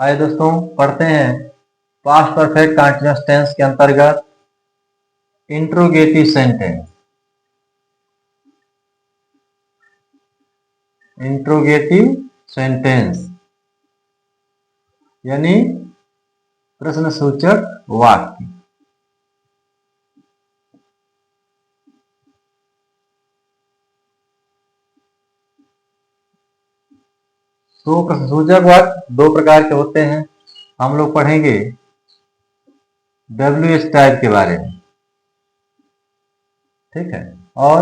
आइए दोस्तों पढ़ते हैं पास्ट परफेक्ट कंटीन्यूअस टेंस के अंतर्गत इंट्रोगेटिव सेंटेंस। इंट्रोगेटिव सेंटेंस यानी प्रश्नसूचक वाक्य। तो प्रश्नसूचक वाक्य दो प्रकार के होते हैं। हम लोग पढ़ेंगे WH टाइप के बारे में, ठीक है। और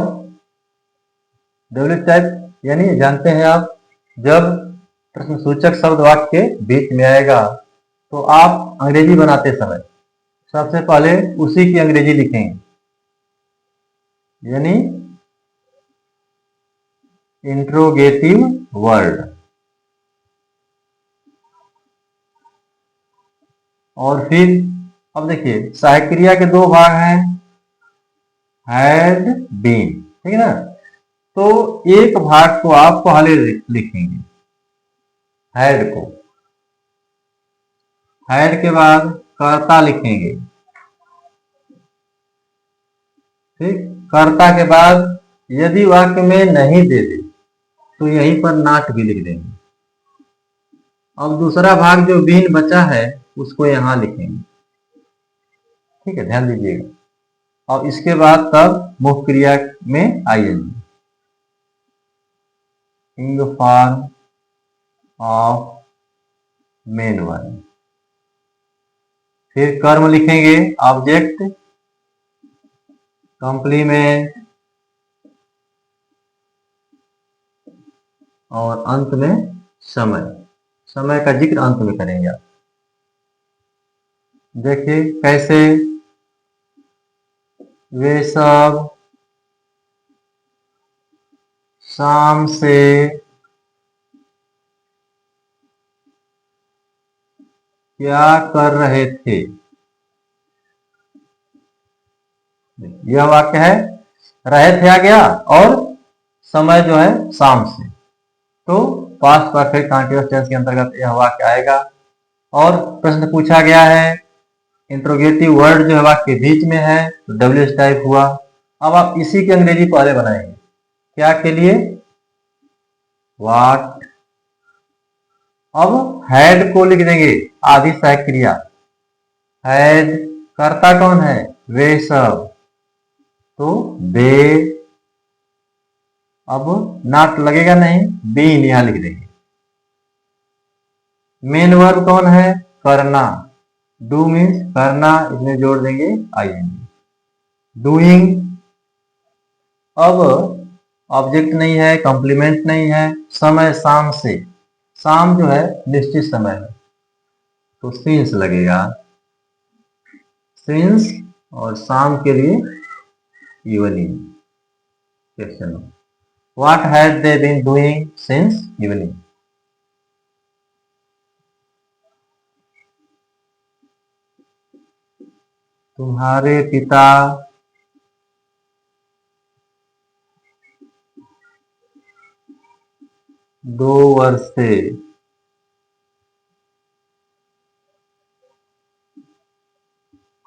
WH टाइप यानी जानते हैं आप, जब प्रश्नसूचक शब्द वाक्य के बीच में आएगा तो आप अंग्रेजी बनाते समय सबसे पहले उसी की अंग्रेजी लिखेंगे, यानी इंट्रोगेटिव वर्ड। और फिर अब देखिए सहायक क्रिया के दो भाग हैं, हैड बीन, ठीक है ना। तो एक भाग को आप पहले लिखेंगे, हैड को, हैड के बाद कर्ता लिखेंगे, ठीक। कर्ता के बाद यदि वाक्य में नहीं दे दे तो यहीं पर नॉट भी लिख देंगे। अब दूसरा भाग जो बीन बचा है उसको यहां लिखेंगे, ठीक है, ध्यान दीजिएगा। और इसके बाद तब मुख्य क्रिया में ING, in the form of main one. फिर कर्म लिखेंगे, ऑब्जेक्ट, कॉम्प्लीमेंट और अंत में समय। समय का जिक्र अंत में करेंगे आप। देखिए कैसे, वे सब शाम से क्या कर रहे थे। यह वाक्य है, रहे थे आ गया और समय जो है शाम से, तो पास्ट परफेक्ट कंटीन्यूअस टेंस के अंतर्गत यह वाक्य आएगा। और प्रश्न पूछा गया है, इंट्रोगेटिव वर्ड जो है वाक्य के बीच में है तो WH टाइप हुआ। अब आप इसी की अंग्रेजी पहले बनाएंगे, क्या के लिए, व्हाट। अब हैड को लिख देंगे, आदि सहायक क्रिया, हैड, कर्ता कौन है, वे सब, तो दे। अब नॉट लगेगा नहीं, बीन यहां लिख देंगे। मेन वर्ब कौन है, करना, डू मीन्स करना, इसमें जोड़ देंगे आईएनजी, डूइंग। अब ऑब्जेक्ट नहीं है, कॉम्प्लीमेंट नहीं है, समय शाम से, शाम जो है निश्चित समय है तो सिंस लगेगा, सिंस। और शाम के लिए evening. Question, what had they been doing since evening. तुम्हारे पिता दो वर्ष से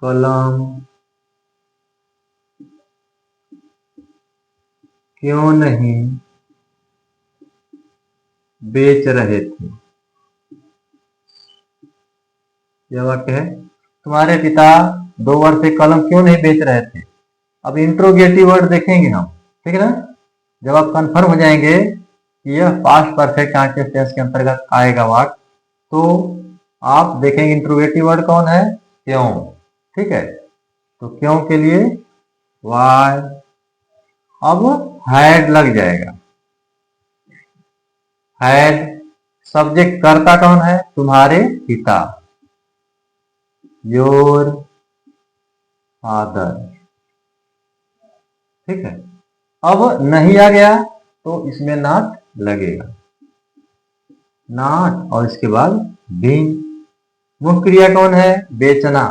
कलम क्यों नहीं बेच रहे थे। यह वाक्य है, तुम्हारे पिता 2 वर्ष से कलम क्यों नहीं बेच रहे थे। अब इंट्रोगेटिव वर्ड देखेंगे हम, ठीक है ना। जब आप कंफर्म हो जाएंगे कि यह पास्ट परफेक्ट कंटीन्यूअस टेंस के अंतर्गत आएगा वाक्य, तो आप देखेंगे इंट्रोगेटिव वर्ड कौन है, क्यों, ठीक है। तो क्यों के लिए वाई। अब हैड लग जाएगा, हैड, सब्जेक्ट, कर्ता कौन है, तुम्हारे पिता, योर फादर, ठीक है। अब नहीं आ गया तो इसमें नॉट लगेगा, नॉट, और इसके बाद बीन। मुख्य क्रिया कौन है, बेचना,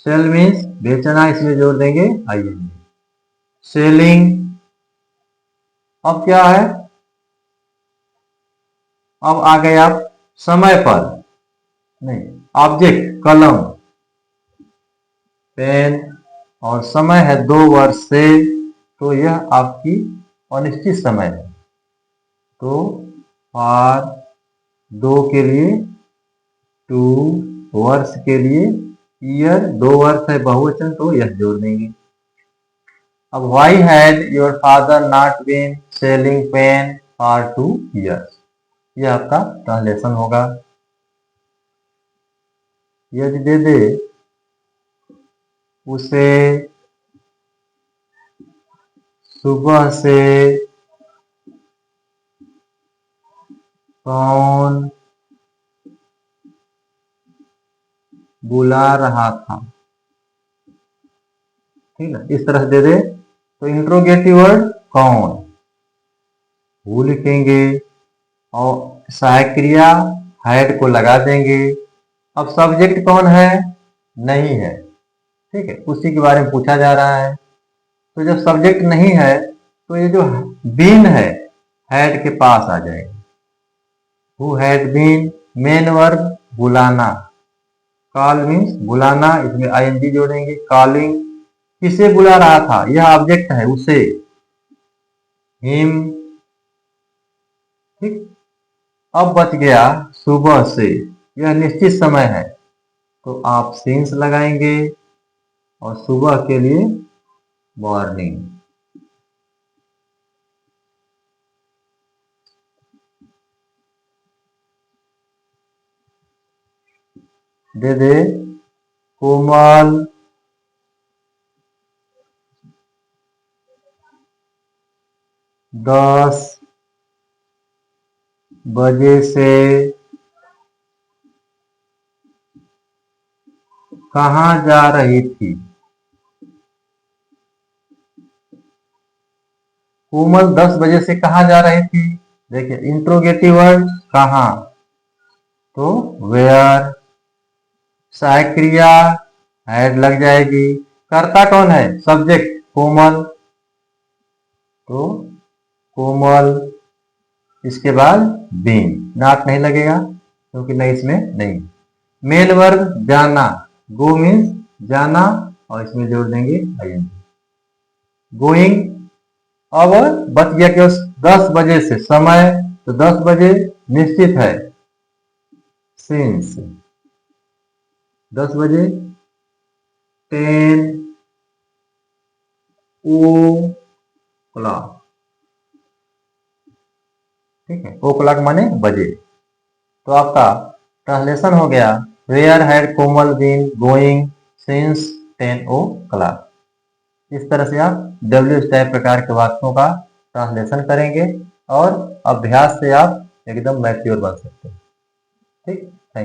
सेल मीन्स बेचना, इसमें जोड़ देंगे आईएनजी, सेलिंग। अब क्या है, अब आ गए आप समय पर, नहीं, ऑब्जेक्ट कलम, पेन, और समय है 2 वर्ष से, तो यह आपकी अनिश्चित समय है। तो फॉर 2 के लिए, 2 वर्ष के लिए, ईयर 2 वर्ष है बहुवचन, तो यह जोड़ देंगे। अब why had your father not been selling pen for 2 years, यह आपका ट्रांसलेशन होगा। यदि दे दे उसे सुबह से कौन बुला रहा था, ठीक है, इस तरह से दे दे तो इंट्रोगेटिव वर्ड कौन, वो लिखेंगे और सहायक क्रिया हैड को लगा देंगे। अब सब्जेक्ट कौन है, नहीं है, ठीक है, उसी के बारे में पूछा जा रहा है। तो जब सब्जेक्ट नहीं है तो ये जो बीन है हैड के पास आ जाएगा। Who had been, main verb बुलाना, कॉल मीन्स बुलाना, इसमें आईएनजी जोड़ेंगे। कॉलिंग, किसे बुला रहा था, यह ऑब्जेक्ट है, उसे, हिम, ठीक। अब बच गया सुबह से, यह निश्चित समय है, तो आप सिंस लगाएंगे और सुबह के लिए मॉर्निंग। दे दे कोमल 10 बजे से कहाँ जा रही थी। कोमल 10 बजे से कहाँ जा रही थी, देखिए इंट्रोगेटिव वर्ड कहाँ, तो वेयर, सहायक क्रिया हैड लग जाएगी। कर्ता कौन है, सब्जेक्ट कोमल, तो कोमल, इसके बाद बीन, नॉट नहीं लगेगा क्योंकि नहीं इसमें नहीं। मेन वर्ब जाना, गो मीन्स जाना, और इसमें जोड़ देंगे आईएनजी, गोइंग। अब बच गया कि 10 बजे से समय, तो 10 बजे निश्चित है, सिंस 10 बजे, 10 o'clock, ठीक है, ओ क्लॉक माने बजे। तो आपका ट्रांसलेशन हो गया, where had Komal been going since 10 o'clock। इस तरह से आप डब्ल्यू टाइप प्रकार के वाक्यों का ट्रांसलेशन करेंगे और अभ्यास से आप एकदम मैच्योर बन सकते हैं, ठीक।